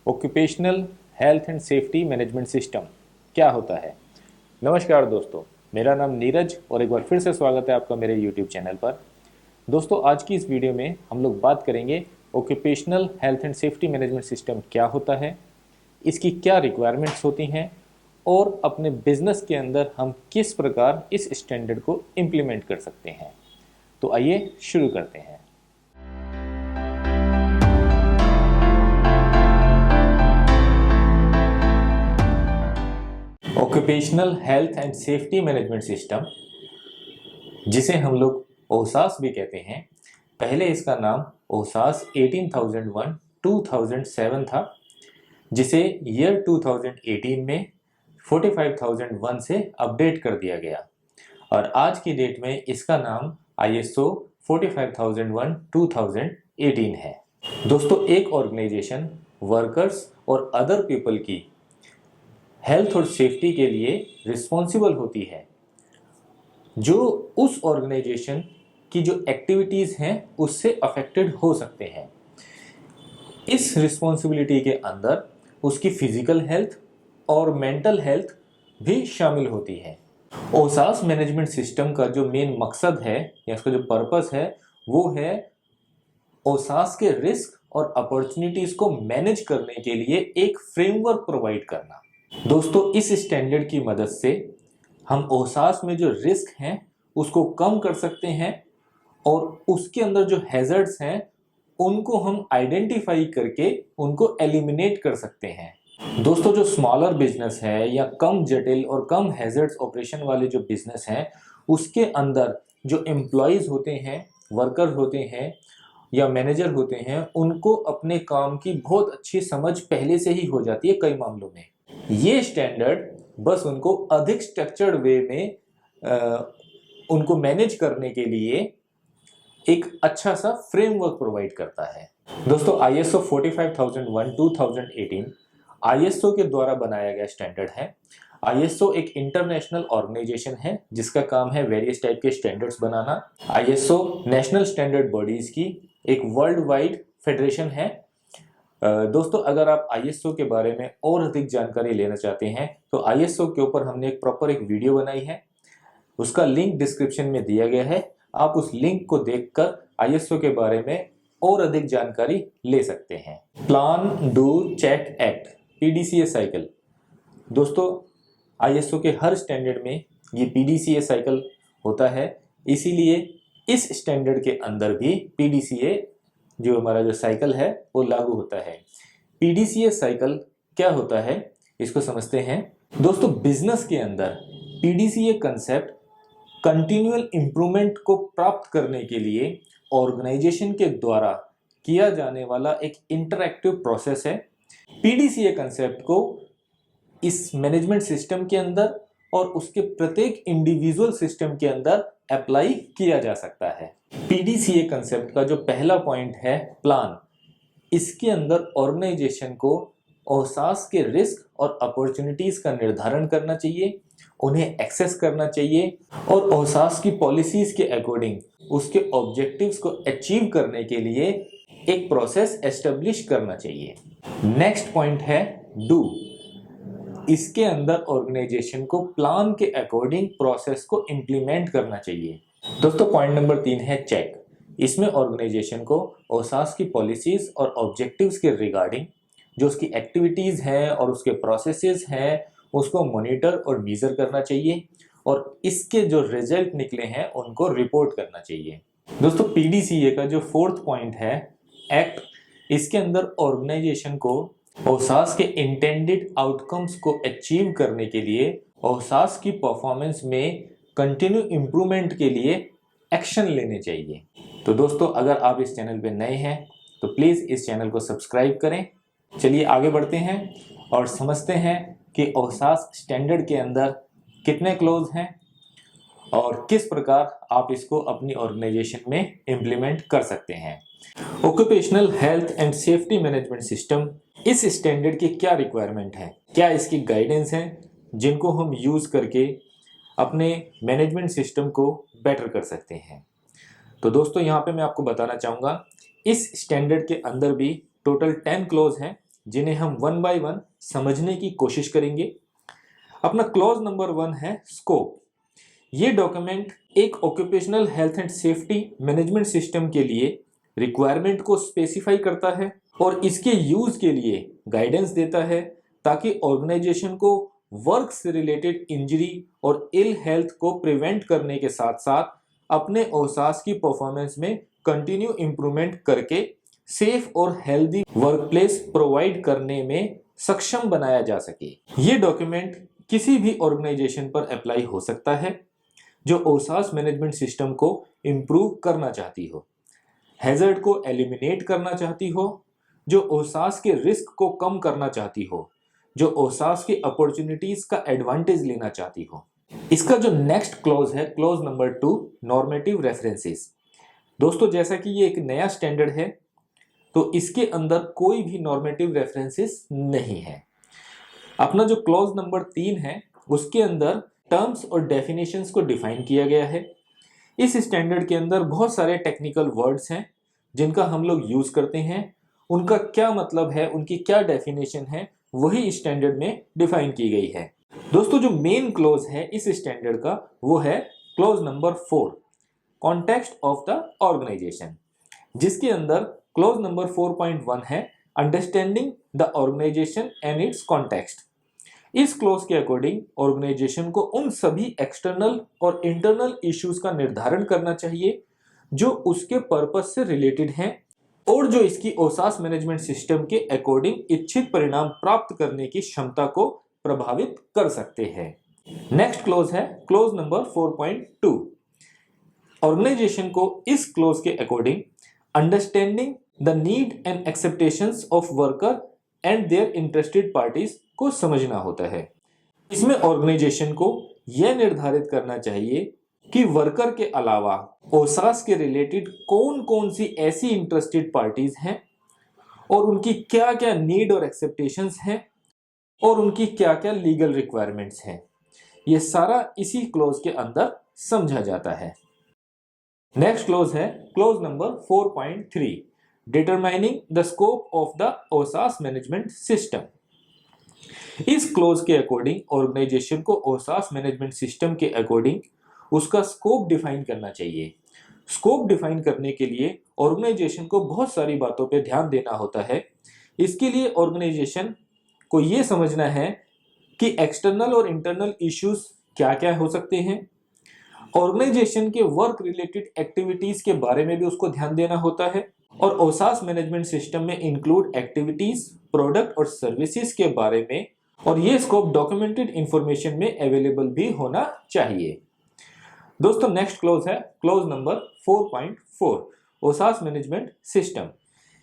Occupational health and safety management system क्या होता है। नमस्कार दोस्तों, मेरा नाम नीरज और एक बार फिर से स्वागत है आपका मेरे YouTube चैनल पर। दोस्तों, आज की इस वीडियो में हम लोग बात करेंगे occupational health and safety management system क्या होता है, इसकी क्या रिक्वायरमेंट्स होती हैं और अपने बिजनेस के अंदर हम किस प्रकार इस स्टैंडर्ड को इम्प्लीमेंट कर सकते हैं। तो आइए शुरू करते हैं। Occupational health and safety management system, जिसे हम लोग ओसास भी कहते हैं, पहले इसका नाम ओसास 18,001 2007 था, जिसे ईयर 2018 में 45,001 से अपडेट कर दिया गया और आज की डेट में इसका नाम ISO 45,001 2018 है। दोस्तों, एक ऑर्गेनाइजेशन वर्कर्स और अदर पीपल की हेल्थ और सेफ्टी के लिए रिस्पॉन्सिबल होती है, जो उस ऑर्गेनाइजेशन की जो एक्टिविटीज़ हैं उससे अफेक्टेड हो सकते हैं। इस रिस्पॉन्सिबिलिटी के अंदर उसकी फिजिकल हेल्थ और मेंटल हेल्थ भी शामिल होती है। ओसास मैनेजमेंट सिस्टम का जो मेन मकसद है या उसका जो पर्पस है वो है ओसास के रिस्क और अपॉर्चुनिटीज़ को मैनेज करने के लिए एक फ्रेमवर्क प्रोवाइड करना। दोस्तों, इस स्टैंडर्ड की मदद से हम ओसास में जो रिस्क हैं उसको कम कर सकते हैं और उसके अंदर जो हैजर्ड्स हैं उनको हम आइडेंटिफाई करके उनको एलिमिनेट कर सकते हैं। दोस्तों, जो स्मॉलर बिजनेस है या कम जटिल और कम हैजर्ड्स ऑपरेशन वाले जो बिजनेस हैं उसके अंदर जो एम्प्लॉयज़ होते हैं, वर्कर होते हैं या मैनेजर होते हैं, उनको अपने काम की बहुत अच्छी समझ पहले से ही हो जाती है कई मामलों में। ये स्टैंडर्ड बस उनको अधिक स्ट्रक्चर्ड वे में उनको मैनेज करने के लिए एक अच्छा सा फ्रेमवर्क प्रोवाइड करता है। दोस्तों, ISO 45,001 2018 ISO के द्वारा बनाया गया स्टैंडर्ड है। ISO एक इंटरनेशनल ऑर्गेनाइजेशन है जिसका काम है वेरियस टाइप के स्टैंडर्ड्स बनाना। ISO नेशनल स्टैंडर्ड बॉडीज की एक वर्ल्ड वाइड फेडरेशन है। दोस्तों, अगर आप ISO के बारे में और अधिक जानकारी लेना चाहते हैं तो ISO के ऊपर हमने एक प्रॉपर एक वीडियो बनाई है, उसका लिंक डिस्क्रिप्शन में दिया गया है। आप उस लिंक को देखकर ISO के बारे में और अधिक जानकारी ले सकते हैं। Plan do check act PDCA cycle. दोस्तों, ISO के हर स्टैंडर्ड में ये PDCA साइकिल होता है, इसीलिए इस स्टैंडर्ड के अंदर भी PDCA जो हमारा जो साइकिल है वो लागू होता है। PDCA साइकिल क्या होता है इसको समझते हैं। दोस्तों, बिजनेस के अंदर PDCA कंसेप्ट कंटिन्यूअल इम्प्रूवमेंट को प्राप्त करने के लिए ऑर्गेनाइजेशन के द्वारा किया जाने वाला एक इंटरैक्टिव प्रोसेस है। PDCA कंसेप्ट को इस मैनेजमेंट सिस्टम के अंदर और उसके प्रत्येक इंडिविजुअल सिस्टम के अंदर अप्लाई किया जा सकता है। PDCA कंसेप्ट का जो पहला पॉइंट है प्लान, इसके अंदर ऑर्गेनाइजेशन को ओसास के रिस्क और अपॉर्चुनिटीज का निर्धारण करना चाहिए, उन्हें एक्सेस करना चाहिए और ओसास की पॉलिसीज के अकॉर्डिंग उसके ऑब्जेक्टिव्स को अचीव करने के लिए एक प्रोसेस एस्टेब्लिश करना चाहिए। नेक्स्ट पॉइंट है डू। इसके अंदर ऑर्गेनाइजेशन को प्लान के अकॉर्डिंग प्रोसेस को इंप्लीमेंट करना चाहिए। दोस्तों, पॉइंट नंबर 3 है चेक। इसमें ऑर्गेनाइजेशन को ओसास की पॉलिसीज और ऑब्जेक्टिव्स के रिगार्डिंग जो उसकी एक्टिविटीज हैं और उसके प्रोसेसेस हैं उसको मॉनिटर और मेजर करना चाहिए और इसके जो रिजल्ट निकले हैं उनको रिपोर्ट करना चाहिए। दोस्तों, PDCA का जो 4th पॉइंट है एक्ट, इसके अंदर ऑर्गेनाइजेशन को ओसास के इंटेंडेड आउटकम्स को अचीव करने के लिए ओसास की परफॉर्मेंस में कंटिन्यू इम्प्रूवमेंट के लिए एक्शन लेने चाहिए। तो दोस्तों, अगर आप इस चैनल पे नए हैं तो प्लीज़ इस चैनल को सब्सक्राइब करें। चलिए आगे बढ़ते हैं और समझते हैं कि ओसास स्टैंडर्ड के अंदर कितने क्लोज हैं और किस प्रकार आप इसको अपनी ऑर्गेनाइजेशन में इम्प्लीमेंट कर सकते हैं। Occupational health and safety management system, इस स्टैंडर्ड की क्या रिक्वायरमेंट है, क्या इसकी गाइडेंस हैं जिनको हम यूज़ करके अपने मैनेजमेंट सिस्टम को बेटर कर सकते हैं। तो दोस्तों, यहाँ पे मैं आपको बताना चाहूँगा इस स्टैंडर्ड के अंदर भी टोटल 10 क्लोज हैं जिन्हें हम वन बाय वन समझने की कोशिश करेंगे। अपना क्लॉज नंबर 1 है स्कोप। ये डॉक्यूमेंट एक occupational health and safety management system के लिए रिक्वायरमेंट को स्पेसिफाई करता है और इसके यूज के लिए गाइडेंस देता है, ताकि ऑर्गेनाइजेशन को वर्क से रिलेटेड इंजरी और इल हेल्थ को प्रिवेंट करने के साथ साथ अपने औसास की परफॉर्मेंस में कंटिन्यू इंप्रूवमेंट करके सेफ और हेल्दी वर्कप्लेस प्रोवाइड करने में सक्षम बनाया जा सके। ये डॉक्यूमेंट किसी भी ऑर्गेनाइजेशन पर अप्लाई हो सकता है जो औसास मैनेजमेंट सिस्टम को इम्प्रूव करना चाहती हो, हैजर्ड को एलिमिनेट करना चाहती हो, जो औसास के रिस्क को कम करना चाहती हो, जो औसास की अपॉर्चुनिटीज का एडवांटेज लेना चाहती हो। इसका जो नेक्स्ट क्लॉज है, क्लॉज नंबर 2, नॉर्मेटिव रेफरेंसेस। दोस्तों, जैसा कि ये एक नया स्टैंडर्ड है तो इसके अंदर कोई भी नॉर्मेटिव रेफरेंसेस नहीं है। अपना जो क्लॉज नंबर 3 है उसके अंदर टर्म्स और डेफिनेशंस को डिफाइन किया गया है। इस स्टैंडर्ड के अंदर बहुत सारे टेक्निकल वर्ड्स हैं जिनका हम लोग यूज करते हैं, उनका क्या मतलब है, उनकी क्या डेफिनेशन है, वही इस स्टैंडर्ड में डिफाइन की गई है। दोस्तों, जो मेन क्लॉज है इस स्टैंडर्ड का वो है clause number 4, context of the organisation, जिसके अंदर क्लॉज नंबर 4.1 है understanding the organisation and its context. इस क्लॉज के अकॉर्डिंग ऑर्गेनाइजेशन को उन सभी एक्सटर्नल और इंटरनल इश्यूज का निर्धारण करना चाहिए जो उसके पर्पस से रिलेटेड हैं और जो इसकी औसास मैनेजमेंट सिस्टम के अकॉर्डिंग इच्छित परिणाम प्राप्त करने की क्षमता को प्रभावित कर सकते हैं। नेक्स्ट क्लॉज है क्लॉज नंबर 4.2। ऑर्गेनाइजेशन को इस क्लॉज के according understanding the need and expectations of worker and their interested parties को समझना होता है। इसमें ऑर्गेनाइजेशन को यह निर्धारित करना चाहिए कि वर्कर के अलावा औसास के रिलेटेड कौन कौन सी ऐसी इंटरेस्टेड पार्टीज हैं और उनकी क्या क्या नीड और एक्सेप्टेशंस हैं और उनकी क्या क्या लीगल रिक्वायरमेंट्स हैं। यह सारा इसी क्लॉज के अंदर समझा जाता है। नेक्स्ट क्लॉज है clause number 4.3, determining the scope of the OHSAS management system. इस क्लॉज के अकॉर्डिंग ऑर्गेनाइजेशन को औसास मैनेजमेंट सिस्टम के अकॉर्डिंग उसका स्कोप डिफाइन करना चाहिए। स्कोप डिफाइन करने के लिए ऑर्गेनाइजेशन को बहुत सारी बातों पे ध्यान देना होता है। इसके लिए ऑर्गेनाइजेशन को ये समझना है कि एक्सटर्नल और इंटरनल इश्यूज क्या क्या हो सकते हैं। ऑर्गेनाइजेशन के वर्क रिलेटेड एक्टिविटीज के बारे में भी उसको ध्यान देना होता है और औसास मैनेजमेंट सिस्टम में इंक्लूड एक्टिविटीज, प्रोडक्ट और सर्विसेज के बारे में, और ये स्कोप डॉक्यूमेंटेड इंफॉर्मेशन में अवेलेबल भी होना चाहिए। दोस्तों, नेक्स्ट क्लॉज है क्लॉज नंबर 4.4, औसास मैनेजमेंट सिस्टम।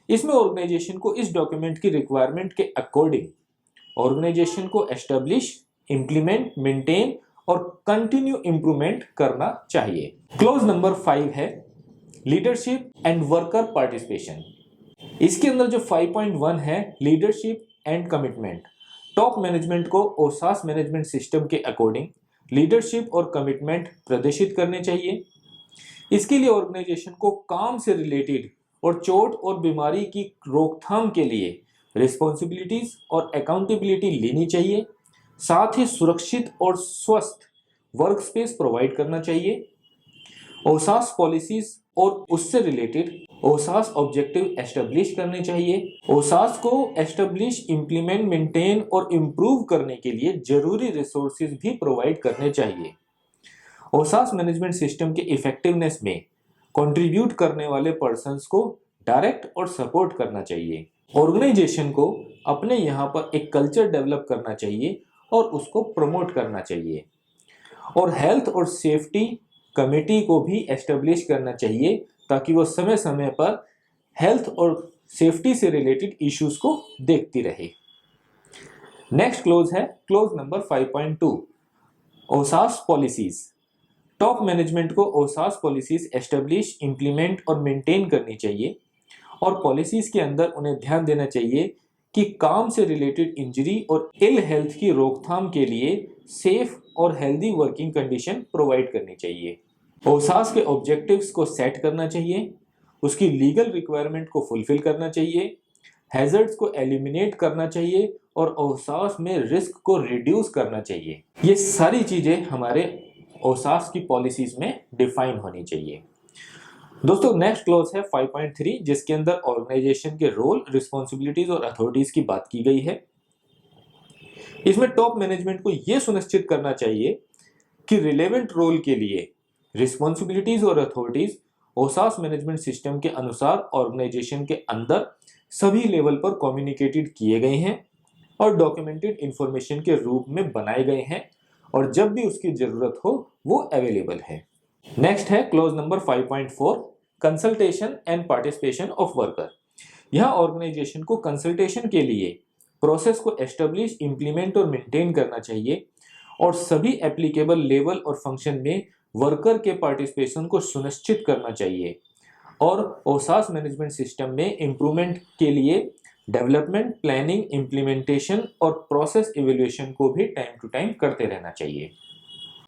इसमें ऑर्गेनाइजेशन को इस डॉक्यूमेंट की रिक्वायरमेंट के अकॉर्डिंग ऑर्गेनाइजेशन को एस्टेब्लिश, इंप्लीमेंट, मेंटेन और कंटिन्यू इंप्रूवमेंट करना चाहिए। क्लॉज नंबर 5 है लीडरशिप एंड वर्कर पार्टिसिपेशन। इसके अंदर जो 5.1 है leadership and commitment. Top management को औसास मैनेजमेंट सिस्टम के अकॉर्डिंग लीडरशिप और कमिटमेंट प्रदर्शित करने चाहिए। इसके लिए ऑर्गेनाइजेशन को काम से रिलेटेड और चोट और बीमारी की रोकथाम के लिए रिस्पॉन्सिबिलिटीज और अकाउंटेबिलिटी लेनी चाहिए। साथ ही सुरक्षित और स्वस्थ वर्क स्पेस प्रोवाइड करना चाहिए। औसास पॉलिसीज और उससे रिलेटेड औसास ऑब्जेक्टिव एस्टेब्लिश करने चाहिए। औसास को एस्टेब्लिश, इंप्लीमेंट, मेंटेन और इम्प्रूव करने के लिए जरूरी रिसोर्सेज भी प्रोवाइड करने चाहिए। औसास मैनेजमेंट सिस्टम के इफेक्टिवनेस में कंट्रीब्यूट करने वाले पर्संस को डायरेक्ट और सपोर्ट करना चाहिए। ऑर्गेनाइजेशन को अपने यहाँ पर एक कल्चर डेवलप करना चाहिए और उसको प्रमोट करना चाहिए। और हेल्थ और सेफ्टी कमेटी को भी एस्टेब्लिश करना चाहिए ताकि वो समय समय पर हेल्थ और सेफ्टी से रिलेटेड इश्यूज को देखती रहे। नेक्स्ट क्लोज है clause number 5.2, OHSAS policies. Top management को औसास पॉलिसीज एस्टेब्लिश, इंप्लीमेंट और मेंटेन करनी चाहिए और पॉलिसीज के अंदर उन्हें ध्यान देना चाहिए कि काम से रिलेटेड इंजरी और इल हेल्थ की रोकथाम के लिए सेफ और हेल्दी वर्किंग कंडीशन प्रोवाइड करनी चाहिए। औसास के ऑब्जेक्टिव्स को सेट करना चाहिए, उसकी लीगल रिक्वायरमेंट को फुलफिल करना चाहिए, हैजर्ड्स को एलिमिनेट करना चाहिए और औसास में रिस्क को रिड्यूस करना चाहिए। ये सारी चीजें हमारे औसास की पॉलिसीज में डिफाइन होनी चाहिए। दोस्तों नेक्स्ट क्लॉज है 5.3 जिसके अंदर ऑर्गेनाइजेशन के रोल, रिस्पॉन्सिबिलिटीज और अथॉरिटीज की बात की गई है। इसमें टॉप मैनेजमेंट को यह सुनिश्चित करना चाहिए कि रिलेवेंट रोल के लिए रिस्पॉन्सिबिलिटीज और अथॉरिटीज औसास मैनेजमेंट सिस्टम के अनुसार ऑर्गेनाइजेशन के अंदर सभी लेवल पर कम्युनिकेटेड किए गए हैं और डॉक्यूमेंटेड इंफॉर्मेशन के रूप में बनाए गए हैं और जब भी उसकी जरूरत हो वो अवेलेबल है। नेक्स्ट है clause number 5.4 consultation and participation of worker. यह ऑर्गेनाइजेशन को कंसल्टेशन के लिए प्रोसेस को एस्टेब्लिश, इंप्लीमेंट और मेंटेन करना चाहिए और सभी एप्लीकेबल लेवल और फंक्शन में वर्कर के पार्टिसिपेशन को सुनिश्चित करना चाहिए और औसास मैनेजमेंट सिस्टम में इंप्रूवमेंट के लिए डेवलपमेंट, प्लानिंग, इंप्लीमेंटेशन और प्रोसेस इवैल्यूएशन को भी टाइम टू टाइम करते रहना चाहिए।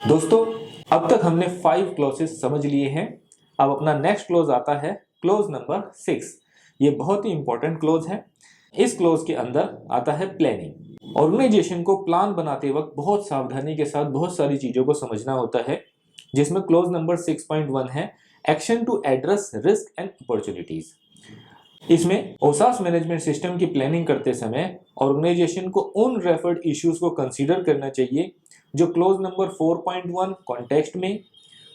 दोस्तों अब तक हमने 5 क्लॉजेस समझ लिए हैं। अब अपना नेक्स्ट क्लॉज आता है क्लॉज नंबर 6। ये बहुत ही इंपॉर्टेंट क्लॉज है। इस क्लॉज के अंदर आता है प्लानिंग। ऑर्गेनाइजेशन को प्लान बनाते वक्त बहुत सावधानी के साथ बहुत सारी चीजों को समझना होता है, जिसमें क्लॉज नंबर 6.1 है action to address risk and opportunities. इसमें औसास मैनेजमेंट सिस्टम की प्लानिंग करते समय ऑर्गेनाइजेशन को उन रेफर्ड इश्यूज को कंसीडर करना चाहिए जो क्लॉज नंबर 4.1 कॉन्टेक्स्ट में,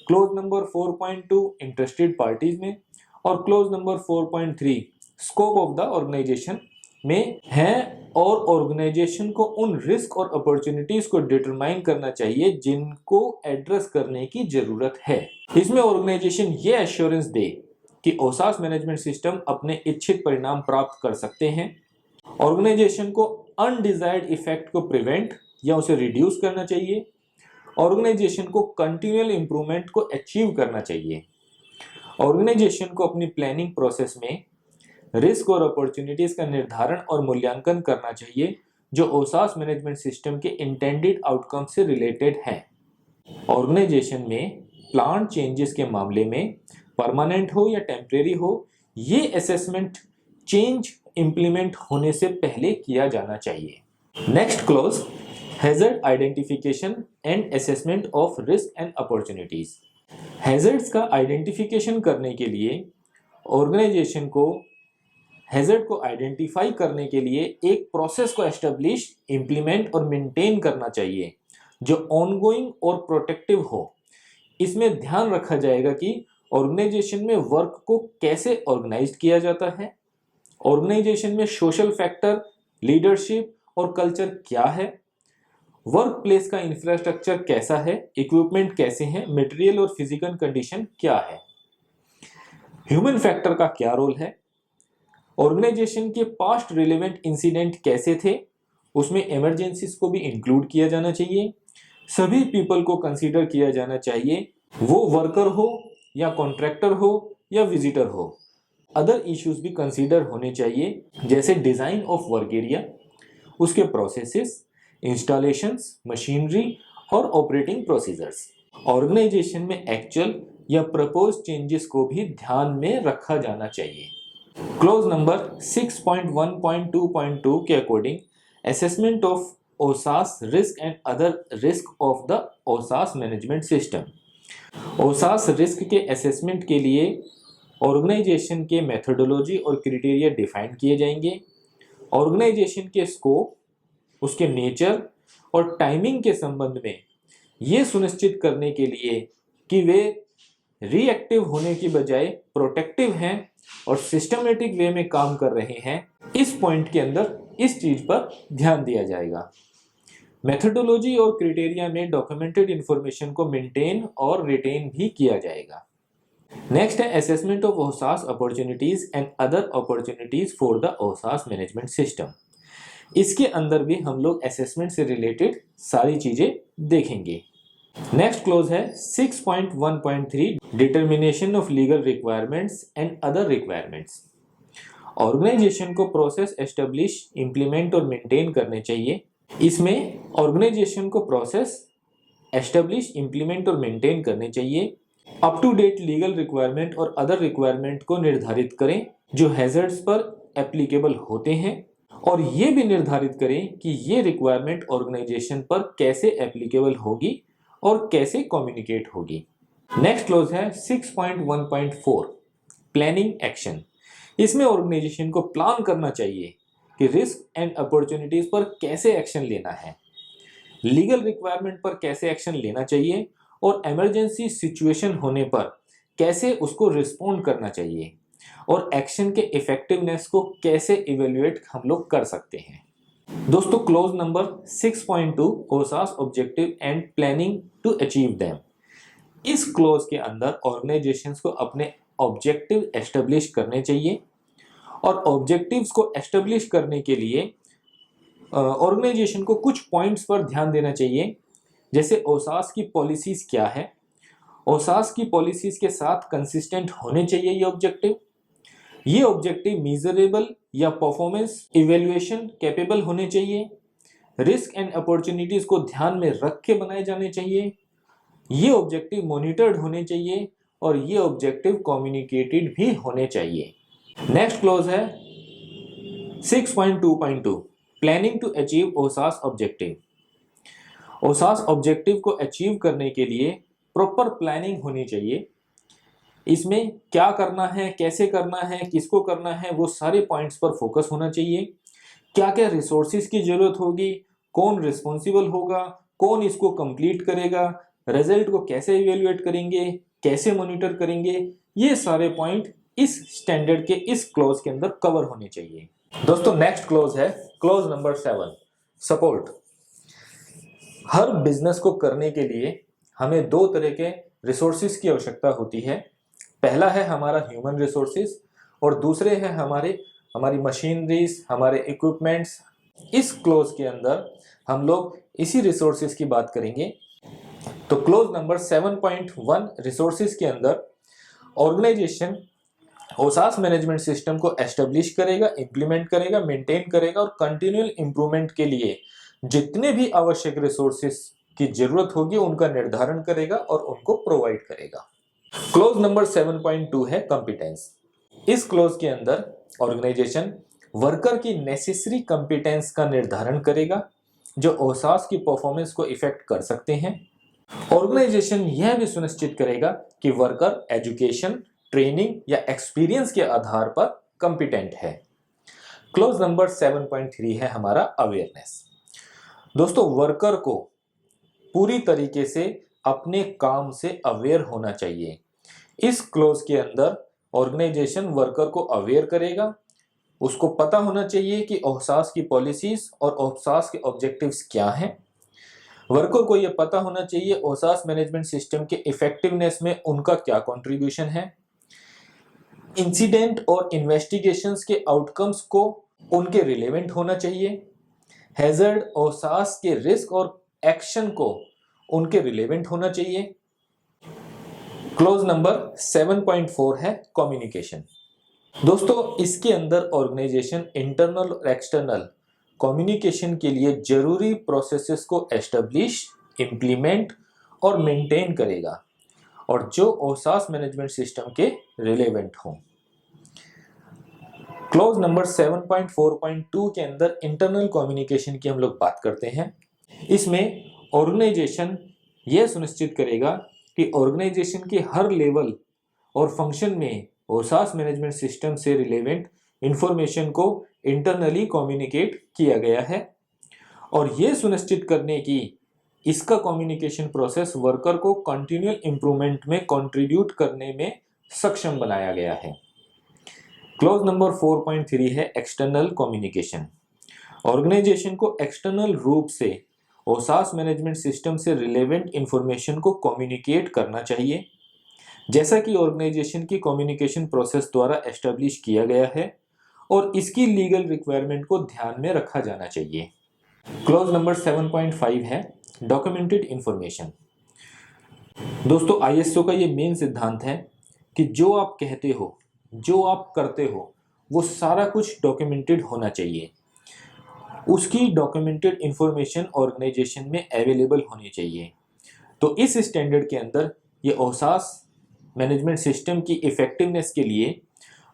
क्लॉज नंबर 4.2 इंटरेस्टेड पार्टीज में और clause number 4.3 scope of the organisation में हैं और ऑर्गेनाइजेशन को उन रिस्क और अपॉर्चुनिटीज को डिटरमाइन करना चाहिए जिनको एड्रेस करने की जरूरत है। इसमें ऑर्गेनाइजेशन ये एश्योरेंस दे कि औसास मैनेजमेंट सिस्टम अपने इच्छित परिणाम प्राप्त कर सकते हैं। ऑर्गेनाइजेशन को अनडिजायर्ड इफेक्ट को प्रिवेंट या उसे रिड्यूस करना चाहिए। ऑर्गेनाइजेशन को कंटिन्यूअल इंप्रूवमेंट को अचीव करना चाहिए। ऑर्गेनाइजेशन को अपनी प्लानिंग प्रोसेस में रिस्क और अपॉर्चुनिटीज का निर्धारण और मूल्यांकन करना चाहिए जो औसास मैनेजमेंट सिस्टम के इंटेंडेड आउटकम से रिलेटेड है। ऑर्गेनाइजेशन में प्लान चेंजेस के मामले में परमानेंट हो या टेम्परेरी हो, ये असेसमेंट चेंज इंप्लीमेंट होने से पहले किया जाना चाहिए। Next clause hazard identification and assessment of risk and opportunities. Hazards का आइडेंटिफिकेशन करने के लिए ऑर्गेनाइजेशन को हैजर्ड को आइडेंटिफाई करने के लिए एक प्रोसेस को एस्टेब्लिश, इंप्लीमेंट और मेंटेन करना चाहिए जो ऑनगोइंग और प्रोटेक्टिव हो। इसमें ध्यान रखा जाएगा कि ऑर्गेनाइजेशन में वर्क को कैसे ऑर्गेनाइज किया जाता है, ऑर्गेनाइजेशन में सोशल फैक्टर, लीडरशिप और कल्चर क्या है, वर्क प्लेस का इंफ्रास्ट्रक्चर कैसा है, इक्विपमेंट कैसे हैं, मटेरियल और फिजिकल कंडीशन क्या है, ह्यूमन फैक्टर का क्या रोल है, ऑर्गेनाइजेशन के पास्ट रिलेवेंट इंसिडेंट कैसे थे, उसमें इमरजेंसीज को भी इंक्लूड किया जाना चाहिए। सभी पीपल को कंसीडर किया जाना चाहिए, वो वर्कर हो या कॉन्ट्रैक्टर हो या विजिटर हो। अदर इश्यूज भी कंसीडर होने चाहिए जैसे डिजाइन ऑफ वर्क एरिया, उसके प्रोसेसेस, इंस्टॉलेशंस, मशीनरी और ऑपरेटिंग प्रोसीजर्स। ऑर्गेनाइजेशन में एक्चुअल या प्रपोज चेंजेस को भी ध्यान में रखा जाना चाहिए। क्लॉज नंबर 6.1.2.2 के according assessment of OHSAS risk and other risk of the OHSAS management system. OHSAS risk के असेसमेंट के लिए ऑर्गेनाइजेशन के मेथोडोलॉजी और क्राइटेरिया डिफाइन किए जाएंगे। ऑर्गेनाइजेशन के स्कोप, उसके नेचर और टाइमिंग के संबंध में ये सुनिश्चित करने के लिए कि वे रिएक्टिव होने की बजाय प्रोटेक्टिव हैं और सिस्टमेटिक वे में काम कर रहे हैं, इस पॉइंट के अंदर इस चीज पर ध्यान दिया जाएगा। मेथोडोलॉजी और क्राइटेरिया में डॉक्यूमेंटेड इंफॉर्मेशन को मेंटेन और रिटेन भी किया जाएगा। नेक्स्ट है assessment of OHSAS opportunities and other opportunities for the OHSAS management system. इसके अंदर भी हम लोग असेसमेंट से रिलेटेड सारी चीजें देखेंगे। नेक्स्ट क्लॉज है 6.1.3 determination of legal requirements and other requirements. Organisation को प्रोसेस एस्टेब्लिश, इंप्लीमेंट और मेंटेन करने चाहिए। इसमें ऑर्गेनाइजेशन को प्रोसेस एस्टेब्लिश, इंप्लीमेंट और मेंटेन करने चाहिए। Up to date legal requirement और अदर रिक्वायरमेंट को निर्धारित करें जो हैजर्ड्स पर एप्लीकेबल होते हैं और ये भी निर्धारित करें कि ये रिक्वायरमेंट ऑर्गेनाइजेशन पर कैसे एप्लीकेबल होगी और कैसे कम्युनिकेट होगी। नेक्स्ट क्लॉज है 6.1.4 प्लानिंग एक्शन। इसमें ऑर्गेनाइजेशन को प्लान करना चाहिए कि रिस्क एंड अपॉर्चुनिटीज पर कैसे एक्शन लेना है, लीगल रिक्वायरमेंट पर कैसे एक्शन लेना चाहिए और इमरजेंसी सिचुएशन होने पर कैसे उसको रिस्पॉन्ड करना चाहिए और एक्शन के इफेक्टिवनेस को कैसे इवेल्युएट हम लोग कर सकते हैं। दोस्तों clause number 6.2 OHSAS objective and planning to achieve them. इस क्लोज के अंदर ऑर्गेनाइजेशंस को अपने ऑब्जेक्टिव एस्टेब्लिश करने चाहिए और ऑब्जेक्टिव्स को एस्टेब्लिश करने के लिए ऑर्गेनाइजेशन को कुछ पॉइंट्स पर ध्यान देना चाहिए, जैसे ओसास की पॉलिसीज क्या है, ओसास की पॉलिसीज के साथ कंसिस्टेंट होने चाहिए ये ऑब्जेक्टिव मीजरेबल या परफॉर्मेंस इवेल्युएशन कैपेबल होने चाहिए, रिस्क एंड अपॉर्चुनिटीज को ध्यान में रख के बनाए जाने चाहिए, ये ऑब्जेक्टिव मॉनिटर्ड होने चाहिए और ये ऑब्जेक्टिव कम्युनिकेटेड भी होने चाहिए। नेक्स्ट क्लॉज है 6.2.2 planning to achieve OHSAS objective. OHSAS objective को अचीव करने के लिए प्रॉपर प्लानिंग होनी चाहिए। इसमें क्या करना है, कैसे करना है, किसको करना है, वो सारे पॉइंट्स पर फोकस होना चाहिए। क्या क्या रिसोर्सेज की जरूरत होगी, कौन रिस्पॉन्सिबल होगा, कौन इसको कंप्लीट करेगा, रिजल्ट को कैसे इवेल्युएट करेंगे, कैसे मॉनिटर करेंगे, ये सारे पॉइंट इस स्टैंडर्ड के इस क्लॉज के अंदर कवर होने चाहिए। दोस्तों नेक्स्ट क्लॉज है क्लॉज नंबर 7 सपोर्ट। हर बिजनेस को करने के लिए हमें दो तरह के रिसोर्सेज की आवश्यकता होती है। पहला है हमारा ह्यूमन रिसोर्सेज और दूसरे है हमारी मशीनरीज, हमारे इक्विपमेंट्स। इस क्लॉज के अंदर हम लोग इसी रिसोर्सेज की बात करेंगे। तो क्लॉज नंबर 7.1 रिसोर्सेज के अंदर ऑर्गेनाइजेशन ओसास मैनेजमेंट सिस्टम को एस्टेब्लिश करेगा, इंप्लीमेंट करेगा, मेंटेन करेगा और कंटिन्यूअल इंप्रूवमेंट के लिए जितने भी आवश्यक रिसोर्सेज की जरूरत होगी उनका निर्धारण करेगा और उनको प्रोवाइड करेगा। क्लॉज नंबर 7.2 है कॉम्पिटेंस। इस क्लॉज के अंदर ऑर्गेनाइजेशन वर्कर की नेसेसरी कॉम्पिटेंस का निर्धारण करेगा जो ओसास की परफॉर्मेंस को इफेक्ट कर सकते हैं। ऑर्गेनाइजेशन यह भी सुनिश्चित करेगा कि वर्कर एजुकेशन, ट्रेनिंग या एक्सपीरियंस के आधार पर कॉम्पिटेंट है। क्लॉज नंबर 7.3 है हमारा अवेयरनेस। दोस्तों वर्कर को पूरी तरीके से अपने काम से अवेयर होना चाहिए। इस क्लॉज के अंदर ऑर्गेनाइजेशन वर्कर को अवेयर करेगा, उसको पता होना चाहिए कि ओसास की पॉलिसीज और ओसास के ऑब्जेक्टिव्स क्या हैं। वर्कर को यह पता होना चाहिए ओसास मैनेजमेंट सिस्टम के इफेक्टिवनेस में उनका क्या कंट्रीब्यूशन है। इंसिडेंट और इन्वेस्टिगेशंस के आउटकम्स को उनके रिलेवेंट होना चाहिए। हैजर्ड ओसास के रिस्क और एक्शन को उनके रिलेवेंट होना चाहिए। क्लॉज नंबर 7.4 है कम्युनिकेशन। दोस्तों इसके अंदर ऑर्गेनाइजेशन इंटरनल और एक्सटर्नल कम्युनिकेशन के लिए जरूरी प्रोसेसेस को एस्टेब्लिश, इंप्लीमेंट और मेंटेन करेगा और जो ओसास मैनेजमेंट सिस्टम के रिलेवेंट हों। क्लॉज नंबर 7.4.2 के अंदर इंटरनल कम्युनिकेशन की हम लोग बात करते हैं। इसमें ऑर्गेनाइजेशन यह सुनिश्चित करेगा कि ऑर्गेनाइजेशन के हर लेवल और फंक्शन में ओसास मैनेजमेंट सिस्टम से रिलेवेंट इंफॉर्मेशन को इंटरनली कम्युनिकेट किया गया है और यह सुनिश्चित करने की इसका कम्युनिकेशन प्रोसेस वर्कर को कंटिन्यूअल इंप्रूवमेंट में कंट्रीब्यूट करने में सक्षम बनाया गया है। क्लॉज नंबर 4.3 है एक्सटर्नल कम्युनिकेशन। ऑर्गेनाइजेशन को एक्सटर्नल रूप से ओसास मैनेजमेंट सिस्टम से रिलेवेंट इंफॉर्मेशन को कम्युनिकेट करना चाहिए, जैसा कि ऑर्गेनाइजेशन की कम्युनिकेशन प्रोसेस द्वारा एस्टेब्लिश किया गया है और इसकी लीगल रिक्वायरमेंट को ध्यान में रखा जाना चाहिए। क्लॉज नंबर 7.5 है डॉक्यूमेंटेड इंफॉर्मेशन। दोस्तों आईएसओ का ये मेन सिद्धांत है कि जो आप कहते हो, जो आप करते हो, वो सारा कुछ डॉक्यूमेंटेड होना चाहिए। उसकी डॉक्यूमेंटेड इंफॉर्मेशन ऑर्गेनाइजेशन में अवेलेबल होनी चाहिए। तो इस स्टैंडर्ड के अंदर ये ओसास मैनेजमेंट सिस्टम की इफेक्टिवनेस के लिए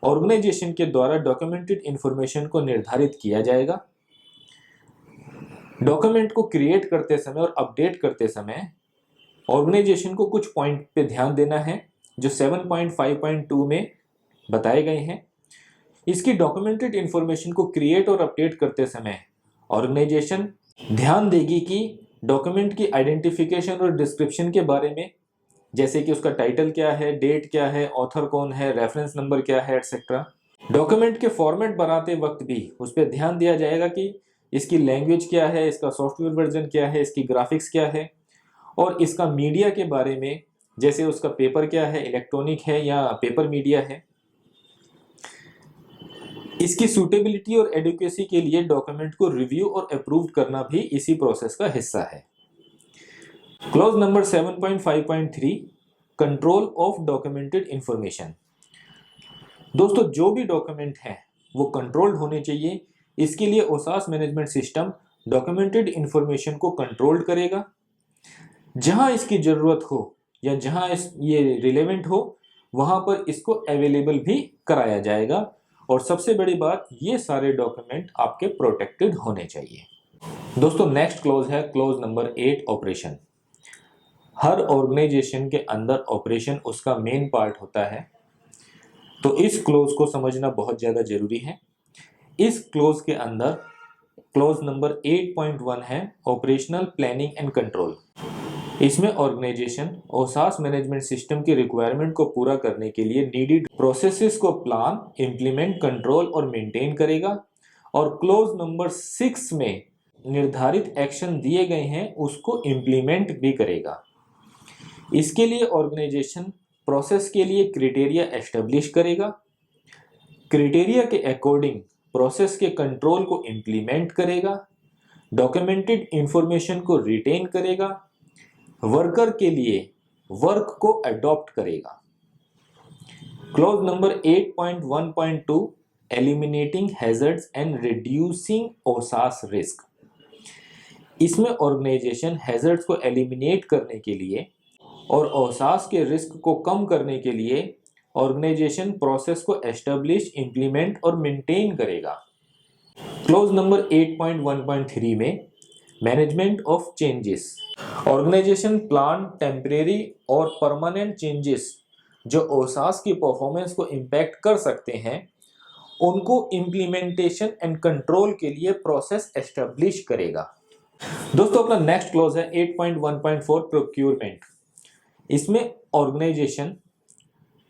ऑर्गेनाइजेशन के द्वारा डॉक्यूमेंटेड इंफॉर्मेशन को निर्धारित किया जाएगा। डॉक्यूमेंट को क्रिएट करते समय और अपडेट करते समय ऑर्गेनाइजेशन को कुछ पॉइंट पे ध्यान देना है जो 7.5.2 में बताए गए हैं। इसकी डॉक्यूमेंटेड इंफॉर्मेशन को क्रिएट और अपडेट करते समय ऑर्गेनाइजेशन ध्यान देगी कि डॉक्यूमेंट की आइडेंटिफिकेशन और डिस्क्रिप्शन के बारे में, जैसे कि उसका टाइटल क्या है, डेट क्या है, ऑथर कौन है, रेफरेंस नंबर क्या है, एटसेट्रा। डॉक्यूमेंट के फॉर्मेट बनाते वक्त भी उस पर ध्यान दिया जाएगा कि इसकी लैंग्वेज क्या है, इसका सॉफ्टवेयर वर्जन क्या है, इसकी ग्राफिक्स क्या है, और इसका मीडिया के बारे में, जैसे उसका पेपर क्या है, इलेक्ट्रॉनिक है या पेपर मीडिया है। इसकी सूटेबिलिटी और एडिक्वेसी के लिए डॉक्यूमेंट को रिव्यू और अप्रूव करना भी इसी प्रोसेस का हिस्सा है। Clause number 7.5.3 control of documented information. दोस्तों, जो भी डॉक्यूमेंट है वो कंट्रोल्ड होने चाहिए। इसके लिए ओसास मैनेजमेंट सिस्टम डॉक्यूमेंटेड इंफॉर्मेशन को कंट्रोल करेगा। जहां इसकी जरूरत हो या जहां ये रिलेवेंट हो वहां पर इसको अवेलेबल भी कराया जाएगा। और सबसे बड़ी बात, ये सारे डॉक्यूमेंट आपके प्रोटेक्टेड होने चाहिए। दोस्तों, नेक्स्ट क्लॉज है क्लॉज नंबर 8 ऑपरेशन। हर ऑर्गेनाइजेशन के अंदर ऑपरेशन उसका मेन पार्ट होता है, तो इस क्लॉज को समझना बहुत ज़्यादा जरूरी है। इस क्लॉज के अंदर क्लॉज नंबर 8.1 है ऑपरेशनल प्लानिंग एंड कंट्रोल। इसमें ऑर्गेनाइजेशन ओसास मैनेजमेंट सिस्टम की रिक्वायरमेंट को पूरा करने के लिए नीडेड प्रोसेसेस को प्लान, इंप्लीमेंट, कंट्रोल और मेंटेन करेगा। और क्लॉज नंबर 6 में निर्धारित एक्शन दिए गए हैं उसको इंप्लीमेंट भी करेगा। इसके लिए ऑर्गेनाइजेशन प्रोसेस के लिए क्राइटेरिया एस्टेब्लिश करेगा, क्राइटेरिया के अकॉर्डिंग प्रोसेस के कंट्रोल को इंप्लीमेंट करेगा, डॉक्यूमेंटेड इंफॉर्मेशन को रिटेन करेगा, वर्कर के लिए वर्क को अडॉप्ट करेगा। Clause number 8.1.2 eliminating hazards and reducing OHSAS risk. इसमें ऑर्गेनाइजेशन हैजर्ड्स को एलिमिनेट करने के लिए और ओसास के रिस्क को कम करने के लिए ऑर्गेनाइजेशन प्रोसेस को एस्टेब्लिश, इंप्लीमेंट और मेंटेन करेगा। क्लॉज नंबर 8.1.3 में management of changes. Organisation plan temporary और परमानेंट चेंजेस जो ओसास की परफॉर्मेंस को इम्पैक्ट कर सकते हैं उनको इम्प्लीमेंटेशन एंड कंट्रोल के लिए प्रोसेस एस्टेब्लिश करेगा। दोस्तों, अपना नेक्स्ट क्लॉज है 8.1.4 प्रोक्यूरमेंट। इसमें ऑर्गेनाइजेशन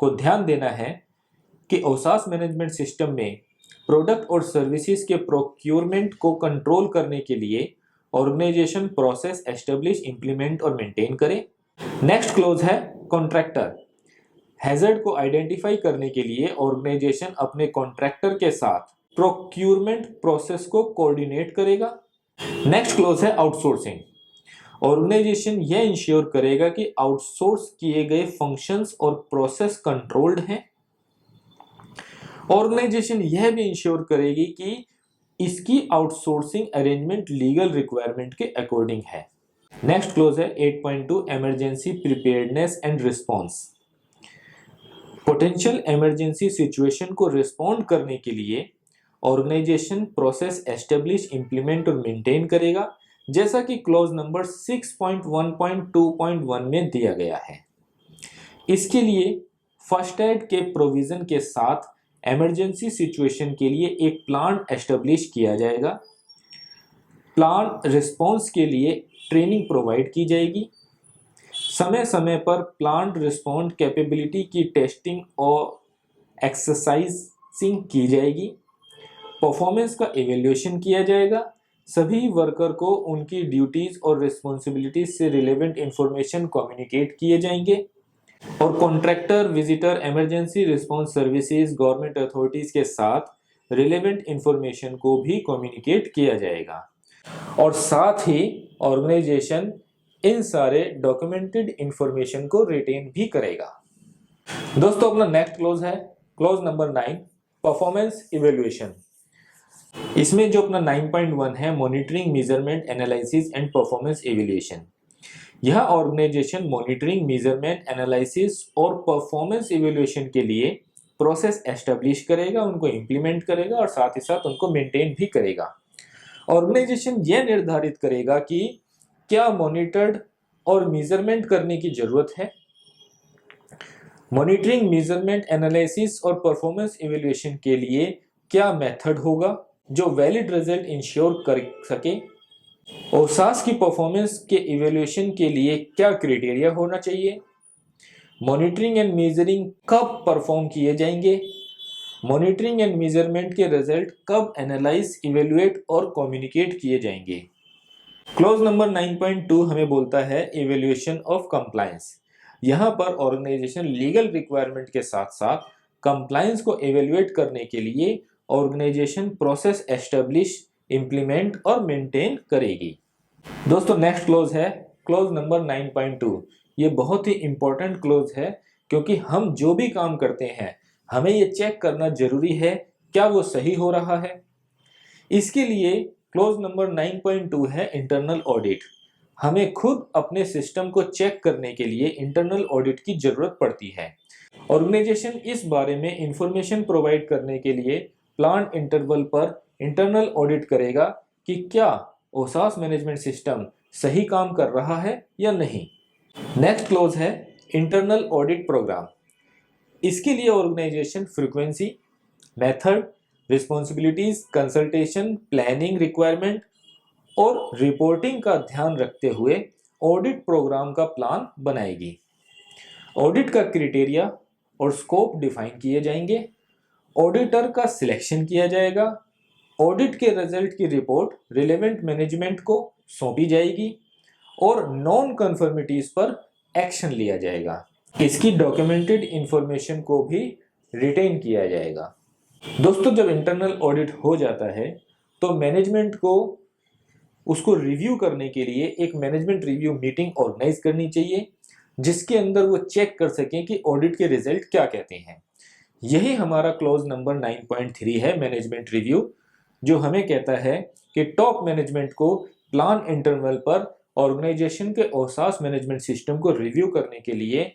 को ध्यान देना है कि ओसास मैनेजमेंट सिस्टम में प्रोडक्ट और सर्विसेज के प्रोक्यूरमेंट को कंट्रोल करने के लिए ऑर्गेनाइजेशन प्रोसेस एस्टेब्लिश, इंप्लीमेंट और मेंटेन करे। नेक्स्ट क्लॉज है कॉन्ट्रैक्टर। हैजर्ड को आइडेंटिफाई करने के लिए ऑर्गेनाइजेशन अपने कॉन्ट्रैक्टर के साथ प्रोक्यूरमेंट प्रोसेस को कोऑर्डिनेट करेगा। नेक्स्ट क्लॉज है आउटसोर्सिंग। ऑर्गेनाइजेशन यह इंश्योर करेगा कि आउटसोर्स किए गए फंक्शंस और प्रोसेस कंट्रोल्ड हैं। ऑर्गेनाइजेशन यह भी इंश्योर करेगी कि इसकी आउटसोर्सिंग अरेंजमेंट लीगल रिक्वायरमेंट के अकॉर्डिंग है। नेक्स्ट क्लॉज है 8.2 emergency preparedness and response. Potential emergency situation को रिस्पॉन्ड करने के लिए ऑर्गेनाइजेशन प्रोसेस एस्टेब्लिश, इंप्लीमेंट और मेंटेन करेगा, जैसा कि क्लॉज नंबर 6.1.2.1 में दिया गया है। इसके लिए फर्स्ट एड के प्रोविजन के साथ इमरजेंसी सिचुएशन के लिए एक प्लान एस्टेब्लिश किया जाएगा। प्लान रिस्पॉन्स के लिए ट्रेनिंग प्रोवाइड की जाएगी। समय समय पर प्लान रिस्पॉन्ड कैपेबिलिटी की टेस्टिंग और एक्सरसाइजिंग की जाएगी। परफॉर्मेंस का इवैल्यूएशन किया जाएगा। सभी वर्कर को उनकी ड्यूटीज और रिस्पॉन्सिबिलिटीज से रिलेवेंट इंफॉर्मेशन कम्युनिकेट किए जाएंगे। और contractor, visitor, emergency response services, government authorities के साथ रिलेवेंट इंफॉर्मेशन को भी कम्युनिकेट किया जाएगा। और साथ ही ऑर्गेनाइजेशन इन सारे डॉक्यूमेंटेड इंफॉर्मेशन को रिटेन भी करेगा। दोस्तों, अपना नेक्स्ट क्लॉज है क्लॉज नंबर 9 परफॉर्मेंस इवैल्यूएशन। इसमें जो अपना 9.1 है monitoring, measurement, analysis and performance evaluation. यह ऑर्गेनाइजेशन मॉनिटरिंग, मेजरमेंट, एनालिसिस और परफॉर्मेंस इवैल्यूएशन के लिए प्रोसेस एस्टेब्लिश करेगा, उनको इम्प्लीमेंट करेगा और साथ ही साथ उनको मेंटेन भी करेगा। ऑर्गेनाइजेशन यह निर्धारित करेगा कि क्या मॉनिटर्ड और मेजरमेंट करने की जरूरत है। मॉनिटरिंग, मेजरमेंट, एनालिसिस और परफॉर्मेंस इवैल्यूएशन के लिए क्या मेथड होगा जो वैलिड रिजल्ट इंश्योर कर सके। ओसास की परफॉर्मेंस के इवैल्यूएशन के लिए क्या क्राइटेरिया होना चाहिए। मॉनिटरिंग एंड मेजरिंग कब परफॉर्म किए जाएंगे। मॉनिटरिंग एंड मेजरमेंट के रिजल्ट कब एनालाइज, इवैल्यूएट और कम्युनिकेट किए जाएंगे। क्लॉज नंबर 9.2 हमें बोलता है इवैल्यूएशन ऑफ कंप्लायंस। यहाँ पर ऑर्गेनाइजेशन लीगल रिक्वायरमेंट के साथ साथ कंप्लायंस को इवैल्यूएट करने के लिए ऑर्गेनाइजेशन प्रोसेस एस्टेब्लिश, इम्प्लीमेंट और मेंटेन करेगी। दोस्तों नेक्स्ट क्लॉज है क्लॉज नंबर 9.2। ये बहुत ही इंपॉर्टेंट क्लॉज है क्योंकि हम जो भी काम करते हैं हमें ये चेक करना जरूरी है क्या वो सही हो रहा है। इसके लिए क्लॉज नंबर 9.2 है इंटरनल ऑडिट। हमें खुद अपने सिस्टम को चेक करने के लिए इंटरनल ऑडिट की जरूरत पड़ती है। ऑर्गेनाइजेशन इस बारे में इंफॉर्मेशन प्रोवाइड करने के लिए प्लान्ड इंटरवल पर इंटरनल ऑडिट करेगा कि क्या ओसास मैनेजमेंट सिस्टम सही काम कर रहा है या नहीं। नेक्स्ट क्लॉज है इंटरनल ऑडिट प्रोग्राम। इसके लिए organisation frequency, method, responsibilities, consultation, planning requirement और रिपोर्टिंग का ध्यान रखते हुए ऑडिट प्रोग्राम का प्लान बनाएगी। ऑडिट का क्राइटेरिया और स्कोप डिफाइन किए जाएंगे। ऑडिटर का सिलेक्शन किया जाएगा। ऑडिट के रिजल्ट की रिपोर्ट रिलेवेंट मैनेजमेंट को सौंपी जाएगी और नॉन कन्फर्मिटीज पर एक्शन लिया जाएगा। इसकी डॉक्यूमेंटेड इंफॉर्मेशन को भी रिटेन किया जाएगा। दोस्तों जब इंटरनल ऑडिट हो जाता है तो मैनेजमेंट को उसको रिव्यू करने के लिए एक मैनेजमेंट रिव्यू मीटिंग ऑर्गेनाइज करनी चाहिए जिसके अंदर वो चेक कर सकें कि ऑडिट के रिजल्ट क्या कहते हैं। यही हमारा क्लॉज नंबर 9.3 है मैनेजमेंट रिव्यू, जो हमें कहता है कि टॉप मैनेजमेंट को प्लान इंटरवल पर ऑर्गेनाइजेशन के ओसास मैनेजमेंट सिस्टम को रिव्यू करने के लिए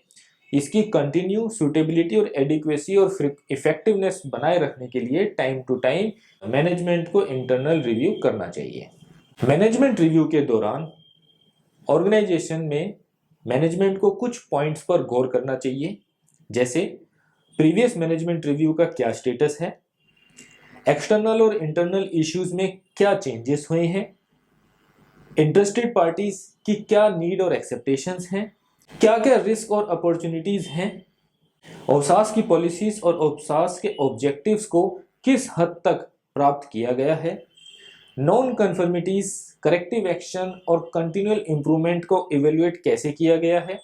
इसकी कंटिन्यू, सूटेबिलिटी और एडिक्वेसी और इफेक्टिवनेस बनाए रखने के लिए टाइम टू टाइम मैनेजमेंट को इंटरनल रिव्यू करना चाहिए। मैनेजमेंट रिव्यू के दौरान ऑर्गेनाइजेशन में मैनेजमेंट को कुछ पॉइंट्स पर गौर करना चाहिए, जैसे प्रीवियस मैनेजमेंट रिव्यू का क्या स्टेटस है, एक्सटर्नल और इंटरनल इश्यूज में क्या चेंजेस हुए हैं, इंटरेस्टेड पार्टीज की क्या नीड और एक्सेप्टेशंस हैं, क्या क्या रिस्क और अपॉर्चुनिटीज हैं, ओसास की पॉलिसीज और ओसास के ऑब्जेक्टिव्स को किस हद तक प्राप्त किया गया है, नॉन कन्फर्मिटीज, करेक्टिव एक्शन और कंटिन्यूअल इंप्रूवमेंट को इवेल्युएट कैसे किया गया है,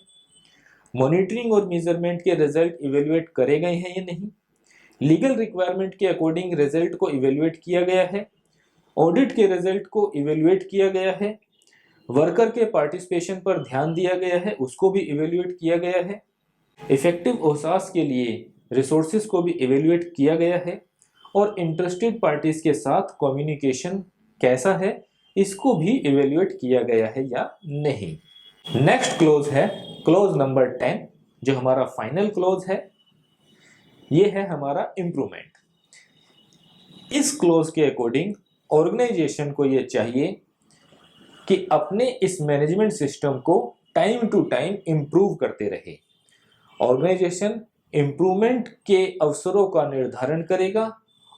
मॉनिटरिंग और मेजरमेंट के रिजल्ट इवेल्युएट करे गए हैं या नहीं, लीगल रिक्वायरमेंट के अकॉर्डिंग रिजल्ट को इवेल्युएट किया गया है, ऑडिट के रिजल्ट को इवेल्युएट किया गया है, वर्कर के पार्टिसिपेशन पर ध्यान दिया गया है, उसको भी इवेल्युएट किया गया है, इफेक्टिव ओसास के लिए रिसोर्सेज को भी इवेल्युएट किया गया है और इंटरेस्टेड पार्टीज के साथ कम्युनिकेशन कैसा है इसको भी इवेल्युएट किया गया है या नहीं। नेक्स्ट क्लोज है क्लोज नंबर 10, जो हमारा फाइनल क्लोज है। ये है हमारा इम्प्रूवमेंट। इस क्लोज के अकॉर्डिंग ऑर्गेनाइजेशन को ये चाहिए कि अपने इस मैनेजमेंट सिस्टम को टाइम टू टाइम इंप्रूव करते रहे। ऑर्गेनाइजेशन इंप्रूवमेंट के अवसरों का निर्धारण करेगा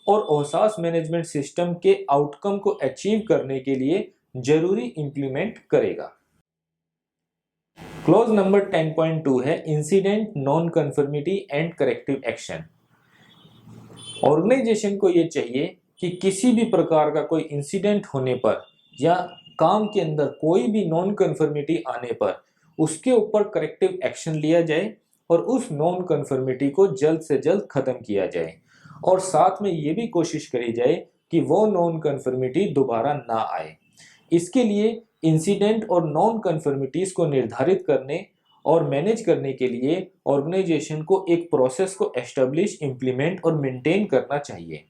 और ओसास मैनेजमेंट सिस्टम के आउटकम को अचीव करने के लिए जरूरी इंप्लीमेंट करेगा। क्लोज नंबर 10.2 है incident, non conformity and corrective action. Organisation को यह चाहिए कि किसी भी प्रकार का कोई इंसिडेंट होने पर या काम के अंदर कोई भी नॉन कन्फर्मिटी आने पर उसके ऊपर करेक्टिव एक्शन लिया जाए और उस नॉन कन्फर्मिटी को जल्द से जल्द खत्म किया जाए और साथ में ये भी कोशिश करी जाए कि वो नॉन कन्फर्मिटी दोबारा ना आए। इसके लिए इंसिडेंट और नॉन कन्फर्मिटीज को निर्धारित करने और मैनेज करने के लिए ऑर्गेनाइजेशन को एक प्रोसेस को एस्टेब्लिश, इम्प्लीमेंट और मेंटेन करना चाहिए।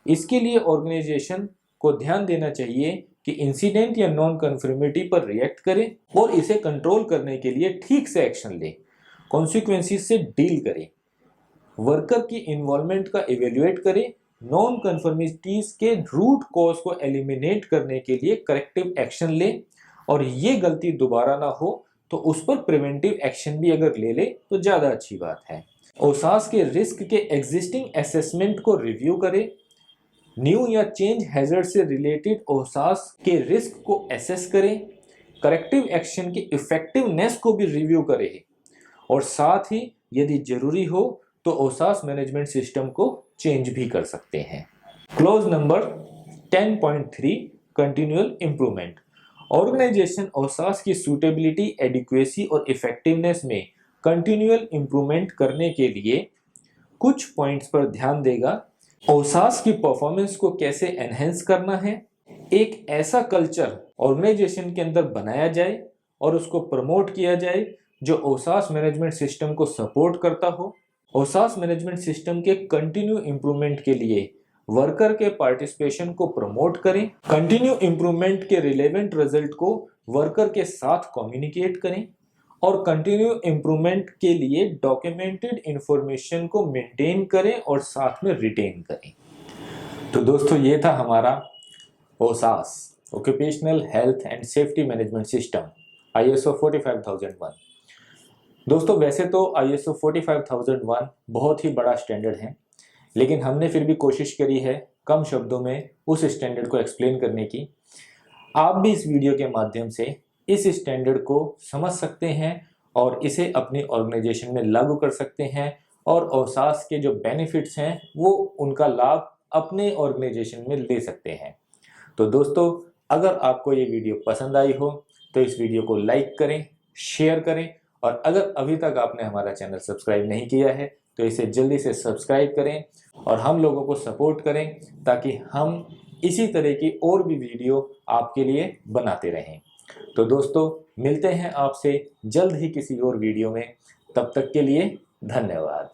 इसके लिए ऑर्गेनाइजेशन को ध्यान देना चाहिए कि इंसिडेंट या नॉन कन्फर्मिटी पर रिएक्ट करे और इसे कंट्रोल करने के लिए ठीक से एक्शन ले, कॉन्सिक्वेंसेस से डील करे। वर्कर की इन्वॉल्वमेंट का इवेल्युएट करे, नॉन कन्फर्मिटीज के रूट कॉज को एलिमिनेट करने के लिए करेक्टिव एक्शन ले, और ये गलती दोबारा ना हो तो उस पर प्रिवेंटिव एक्शन भी अगर ले ले तो ज़्यादा अच्छी बात है। ओसास के रिस्क के एग्जिस्टिंग असेसमेंट को रिव्यू करे, न्यू या चेंज हैजर्ड से रिलेटेड ओसास के रिस्क को एसेस करें, करेक्टिव एक्शन की इफेक्टिवनेस को भी रिव्यू करें, और साथ ही यदि जरूरी हो तो ओसास मैनेजमेंट सिस्टम को चेंज भी कर सकते हैं। Clause number 10.3 continual improvement. Organisation OHSAS की सूटेबिलिटी, एडिक्वेसी और इफेक्टिवनेस में कंटिन्यूअल इंप्रूवमेंट करने के लिए कुछ पॉइंट्स पर ध्यान देगा। ओसास की परफॉर्मेंस को कैसे एनहेंस करना है, एक ऐसा कल्चर ऑर्गेनाइजेशन के अंदर बनाया जाए और उसको प्रमोट किया जाए जो ओसास मैनेजमेंट सिस्टम को सपोर्ट करता हो। ओसास मैनेजमेंट सिस्टम के कंटिन्यू इंप्रूवमेंट के लिए वर्कर के पार्टिसिपेशन को प्रमोट करें, कंटिन्यू इंप्रूवमेंट के रिलेवेंट रिजल्ट को वर्कर के साथ कम्युनिकेट करें, और कंटिन्यू इंप्रूवमेंट के लिए डॉक्यूमेंटेड इंफॉर्मेशन को मेंटेन करें और साथ में रिटेन करें। तो दोस्तों, ये था हमारा OHSAS, occupational health and safety management system, ISO 45001। दोस्तों, वैसे तो ISO 45001 बहुत ही बड़ा स्टैंडर्ड है, लेकिन हमने फिर भी कोशिश करी है कम शब्दों में उस स्टैंडर्ड को एक्सप्लेन करने की। आप भी इस वीडियो के माध्यम से इस स्टैंडर्ड को समझ सकते हैं और इसे अपनी ऑर्गेनाइजेशन में लागू कर सकते हैं, और ओसास के जो बेनिफिट्स हैं वो उनका लाभ अपने ऑर्गेनाइजेशन में ले सकते हैं। तो दोस्तों, अगर आपको ये वीडियो पसंद आई हो तो इस वीडियो को लाइक करें, शेयर करें, और अगर अभी तक आपने हमारा चैनल सब्सक्राइब नहीं किया है तो इसे जल्दी से सब्सक्राइब करें और हम लोगों को सपोर्ट करें, ताकि हम इसी तरह की और भी वीडियो आपके लिए बनाते रहें। तो दोस्तों, मिलते हैं आपसे जल्द ही किसी और वीडियो में। तब तक के लिए धन्यवाद।